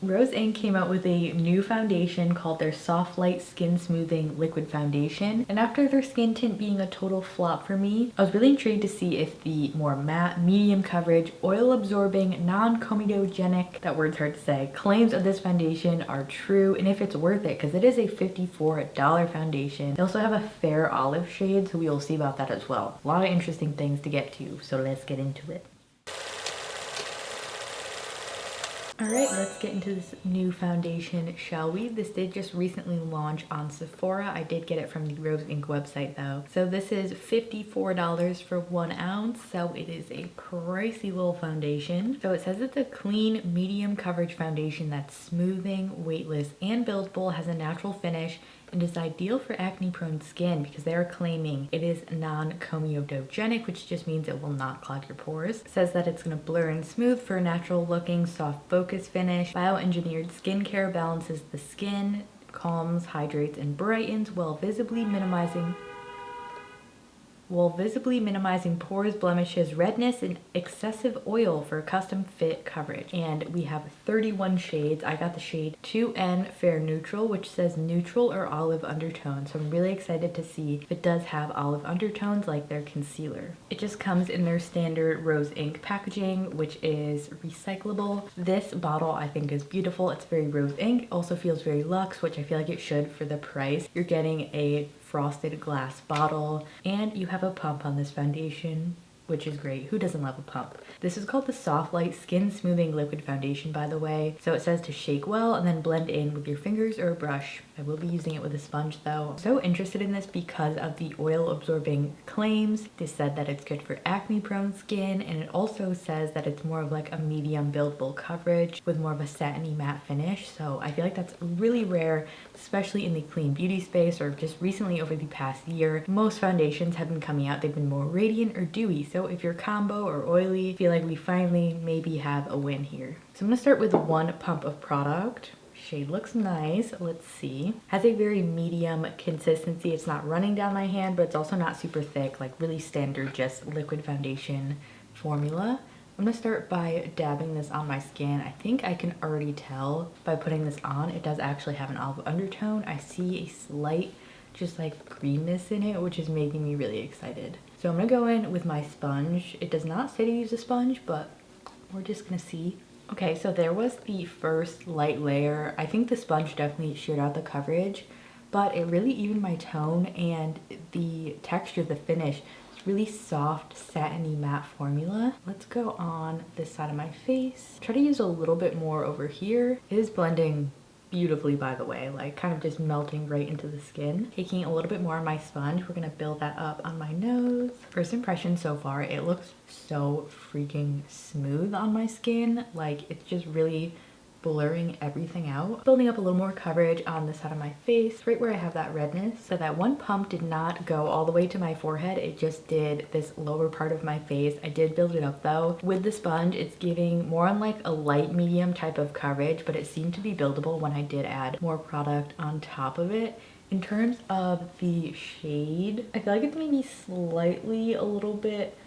Rose Inc came out with a new foundation called their Softlight Skin Smoothing Liquid Foundation. And after their skin tint being a total flop for me, I was really intrigued to see if the more matte, medium coverage, oil absorbing, non-comedogenic, that word's hard to say, claims of this foundation are true and if it's worth it, because it is a $54 foundation. They also have a fair olive shade, so we will see about that as well. A lot of interesting things to get to, so let's get into it. Alright, let's get into this new foundation, shall we? This did just recently launch on Sephora. I did get it from the Rose Inc website though. So this is $54 for 1 ounce, so it is a pricey little foundation. So it says it's a clean, medium coverage foundation that's smoothing, weightless, and buildable, has a natural finish, and is ideal for acne-prone skin because they are claiming it is non-comedogenic, which just means it will not clog your pores. It says that it's going to blur and smooth for a natural-looking, soft focus finish. Bioengineered skincare balances the skin, calms, hydrates, and brightens while visibly minimizing pores, blemishes, redness, and excessive oil for custom fit coverage. And we have 31 shades. I got the shade 2N Fair Neutral, which says neutral or olive undertone. So I'm really excited to see if it does have olive undertones like their concealer. It just comes in their standard Rose Inc packaging, which is recyclable. This bottle I think is beautiful. It's very Rose Inc. Also feels very luxe, which I feel like it should for the price. You're getting a frosted glass bottle and you have a pump on this foundation, which is great. Who doesn't love a pump? This is called the Softlight Skin Smoothing Liquid Foundation, by the way. So it says to shake well and then blend in with your fingers or a brush. I will be using it with a sponge though. I'm so interested in this because of the oil absorbing claims. They said that it's good for acne prone skin, and it also says that it's more of like a medium buildable coverage with more of a satiny matte finish. So I feel like that's really rare, especially in the clean beauty space, or just recently over the past year. Most foundations have been coming out, they've been more radiant or dewy. So if you're combo or oily, I feel like we finally maybe have a win here. So I'm gonna start with 1 pump of product. Shade looks nice. Let's see. Has a very medium consistency. It's not running down my hand, but it's also not super thick, like really standard just liquid foundation formula. I'm gonna start by dabbing this on my skin. I think I can already tell by putting this on, it does actually have an olive undertone. I see a slight just like greenness in it, which is making me really excited. So I'm gonna go in with my sponge. It does not say to use a sponge, but we're just gonna see. Okay, so there was the first light layer. I think the sponge definitely sheared out the coverage, but it really evened my tone and the texture, the finish. It's really soft, satiny matte formula. Let's go on this side of my face. Try to use a little bit more over here. It is blending beautifully, by the way, like kind of just melting right into the skin. Taking a little bit more on my sponge, we're gonna build that up on my nose. First impression so far, it looks so freaking smooth on my skin. Like it's just really blurring everything out. Building up a little more coverage on the side of my face, right where I have that redness. So that 1 pump did not go all the way to my forehead. It just did this lower part of my face. I did build it up though. With the sponge, it's giving more on like a light medium type of coverage, but it seemed to be buildable when I did add more product on top of it. In terms of the shade, I feel like it's maybe slightly a little bit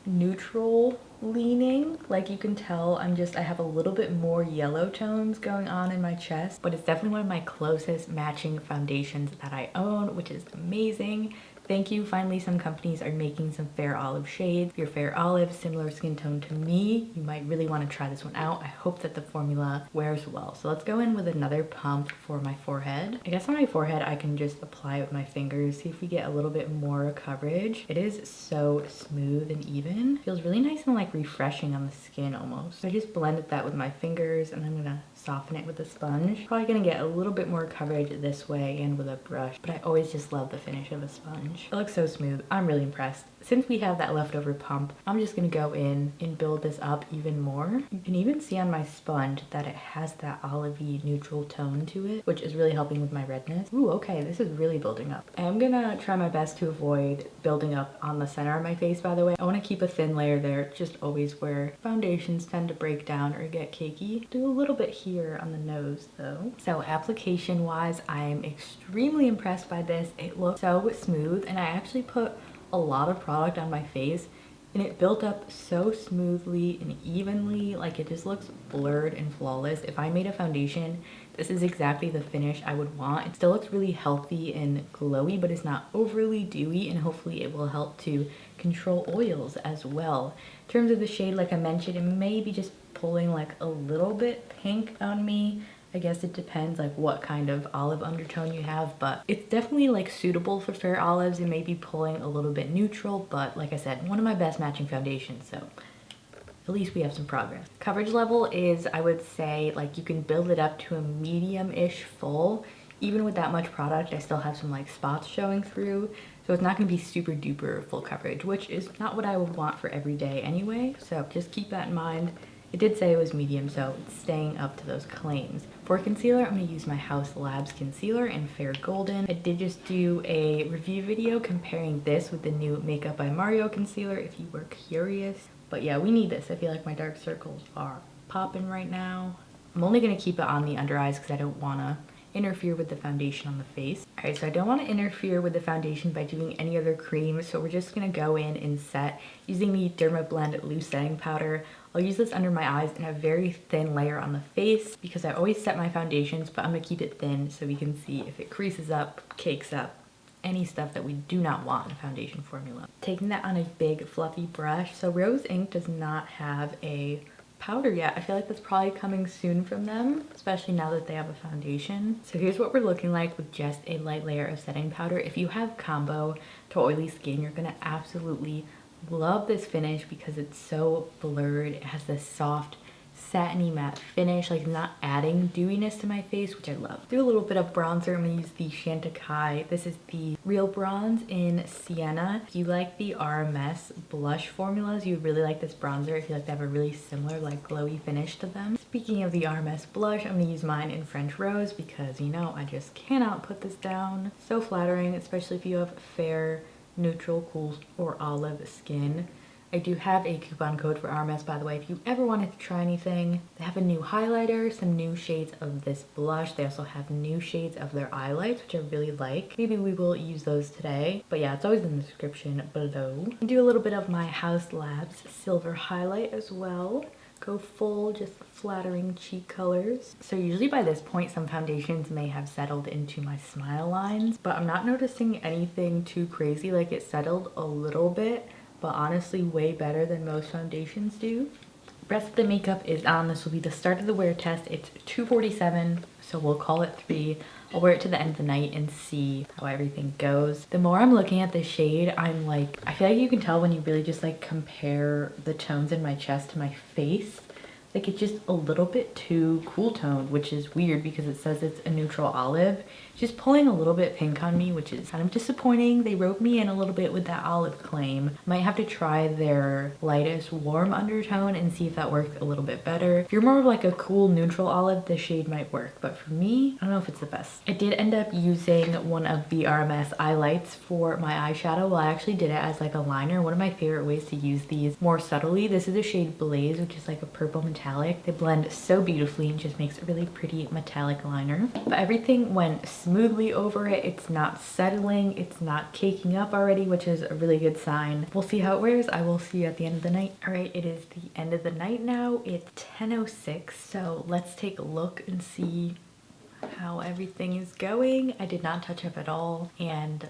neutral leaning. Like you can tell I have a little bit more yellow tones going on in my chest, but it's definitely one of my closest matching foundations that I own, which is amazing. Thank you. Finally, some companies are making some fair olive shades. If you're fair olive, similar skin tone to me, you might really want to try this one out. I hope that the formula wears well. So let's go in with another pump for my forehead. I guess on my forehead, I can just apply it with my fingers, see if we get a little bit more coverage. It is so smooth and even. Feels really nice and like refreshing on the skin almost. So I just blended that with my fingers and I'm gonna soften it with a sponge. Probably gonna get a little bit more coverage this way and with a brush, but I always just love the finish of a sponge. It looks so smooth. I'm really impressed. Since we have that leftover pump, I'm just gonna go in and build this up even more. You can even see on my sponge that it has that olivey neutral tone to it, which is really helping with my redness. Ooh, okay, this is really building up. I'm gonna try my best to avoid building up on the center of my face, by the way. I wanna keep a thin layer there, just always where foundations tend to break down or get cakey. Do a little bit here on the nose though. So application wise, I'm extremely impressed by this. It looks so smooth and I actually put a lot of product on my face and it built up so smoothly and evenly. Like, it just looks blurred and flawless. If I made a foundation, this is exactly the finish I would want. It still looks really healthy and glowy, but it's not overly dewy, and hopefully it will help to control oils as well. In terms of the shade, like I mentioned, it may be just pulling like a little bit pink on me. I guess it depends like what kind of olive undertone you have, but it's definitely like suitable for fair olives. It may be pulling a little bit neutral, but like I said, one of my best matching foundations, so at least we have some progress. Coverage level is, I would say, like you can build it up to a medium-ish full. Even with that much product, I still have some like spots showing through, so it's not going to be super duper full coverage, which is not what I would want for every day anyway, so just keep that in mind. It did say it was medium, so it's staying up to those claims. For concealer, I'm going to use my Haus Labs concealer in Fair Golden. I did just do a review video comparing this with the new Makeup by Mario concealer if you were curious. But yeah, we need this. I feel like my dark circles are popping right now. I'm only going to keep it on the under eyes because I don't want to interfere with the foundation on the face. Alright, so I don't want to interfere with the foundation by doing any other cream, so we're just going to go in and set using the Dermablend loose setting powder. I'll use this under my eyes in a very thin layer on the face because I always set my foundations, but I'm going to keep it thin so we can see if it creases up, cakes up, any stuff that we do not want in a foundation formula. Taking that on a big fluffy brush. So Rose Inc does not have a powder yet. I feel like that's probably coming soon from them, especially now that they have a foundation. So here's what we're looking like with just a light layer of setting powder. If you have combo to oily skin, you're gonna absolutely love this finish because it's so blurred. It has this soft satiny matte finish, like not adding dewiness to my face, which I love. Do a little bit of bronzer. I'm gonna use the Chantecaille. This is the Real Bronze in Sienna. If you like the RMS blush formulas, you would really like this bronzer. I feel like they have a really similar like glowy finish to them. Speaking of the RMS blush, I'm gonna use mine in French Rose because, you know, I just cannot put this down. So flattering, especially if you have fair, neutral, cool, or olive skin. I do have a coupon code for RMS, by the way, if you ever wanted to try anything. They have a new highlighter, some new shades of this blush. They also have new shades of their Eyelights, which I really like. Maybe we will use those today. But yeah, it's always in the description below. I do a little bit of my Haus Labs silver highlight as well. Go full, just flattering cheek colors. So usually by this point, some foundations may have settled into my smile lines, but I'm not noticing anything too crazy. Like, it settled a little bit, but honestly way better than most foundations do. Rest of the makeup is on. This will be the start of the wear test. It's 2:47, so we'll call it 3. I'll wear it to the end of the night and see how everything goes. The more I'm looking at the shade, I'm like, I feel like you can tell when you really just like compare the tones in my chest to my face. Like, it's just a little bit too cool toned, which is weird because it says it's a neutral olive. It's just pulling a little bit pink on me, which is kind of disappointing. They roped me in a little bit with that olive claim. Might have to try their lightest warm undertone and see if that works a little bit better. If you're more of like a cool neutral olive, this shade might work, but for me, I don't know if it's the best. I did end up using one of the RMS Eyelights for my eyeshadow. Well, I actually did it as like a liner. One of my favorite ways to use these more subtly. This is the shade Blaze, which is like a purple metallic. They blend so beautifully and just makes a really pretty metallic liner. But everything went smoothly over it. It's not settling, it's not caking up already, which is a really good sign. We'll see how it wears. I will see you at the end of the night. All right, it is the end of the night now. It's 10:06, so let's take a look and see how everything is going. I did not touch up at all, and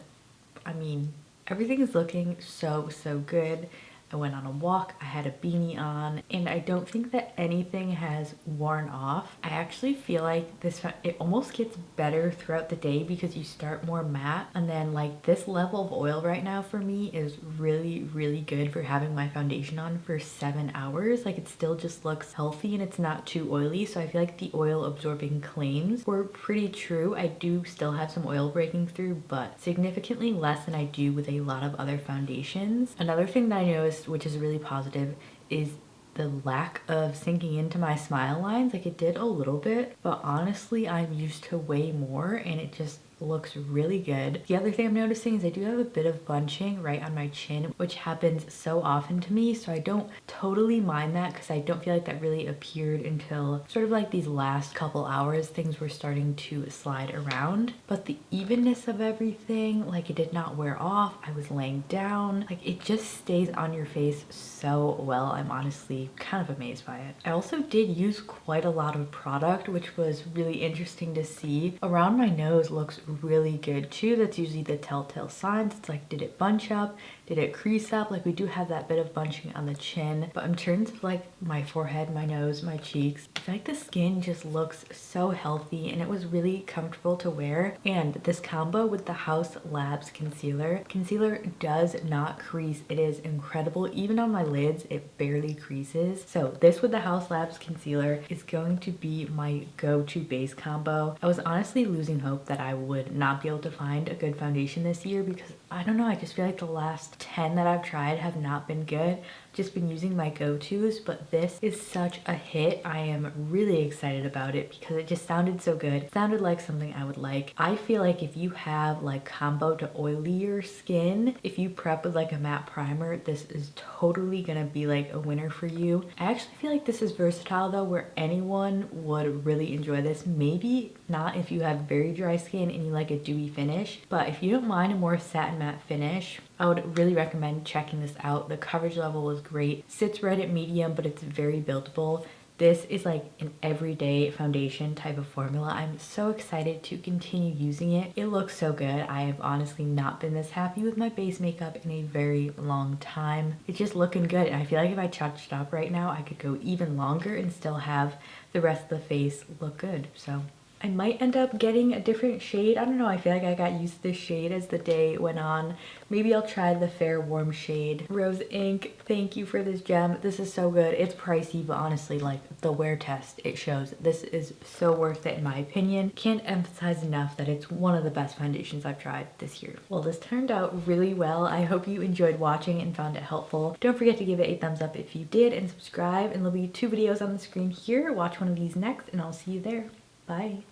I mean, everything is looking so good. I went on a walk, I had a beanie on, and I don't think that anything has worn off. I actually feel like it almost gets better throughout the day because you start more matte, and then like this level of oil right now for me is really good for having my foundation on for 7 hours. Like, it still just looks healthy and it's not too oily, so I feel like the oil absorbing claims were pretty true. I do still have some oil breaking through, but significantly less than I do with a lot of other foundations. Another thing that I noticed, which is really positive, is the lack of sinking into my smile lines. Like, it did a little bit, but honestly I'm used to way more, and it just looks really good. The other thing I'm noticing is I do have a bit of bunching right on my chin, which happens so often to me, so I don't totally mind that because I don't feel like that really appeared until sort of like these last couple hours things were starting to slide around. But the evenness of everything, like it did not wear off. I was laying down, like it just stays on your face so well. I'm honestly kind of amazed by it. I also did use quite a lot of product, which was really interesting to see. Around my nose looks really good too. That's usually the telltale signs. It's like, did it bunch up? Did it crease up? Like we do have that bit of bunching on the chin, but in terms of like my forehead, my nose, my cheeks, I feel like the skin just looks so healthy and it was really comfortable to wear. And this combo with the Haus Labs concealer does not crease. It is incredible. Even on my lids, it barely creases. So this with the Haus Labs concealer is going to be my go-to base combo. I was honestly losing hope that I would not be able to find a good foundation this year because I don't know, I just feel like the last 10 that I've tried have not been good. Just been using my go-tos, but this is such a hit. I am really excited about it because it just sounded so good. It sounded like something I would like. I feel like if you have like combo to oilier skin, if you prep with like a matte primer, this is totally gonna be like a winner for you. I actually feel like this is versatile though, where anyone would really enjoy this. Maybe not if you have very dry skin and you like a dewy finish, but if you don't mind a more satin matte finish, I would really recommend checking this out. The coverage level is great. Sits right at medium, but it's very buildable. This is like an everyday foundation type of formula. I'm so excited to continue using it. It looks so good. I have honestly not been this happy with my base makeup in a very long time. It's just looking good. And I feel like if I touched up right now, I could go even longer and still have the rest of the face look good. So I might end up getting a different shade. I don't know, I feel like I got used to this shade as the day went on. Maybe I'll try the Fair Warm shade. Rose Ink, thank you for this gem. This is so good. It's pricey, but honestly, like the wear test, it shows. This is so worth it in my opinion. Can't emphasize enough that it's one of the best foundations I've tried this year. Well, this turned out really well. I hope you enjoyed watching and found it helpful. Don't forget to give it a thumbs up if you did and subscribe, and there'll be 2 videos on the screen here. Watch one of these next and I'll see you there. Bye.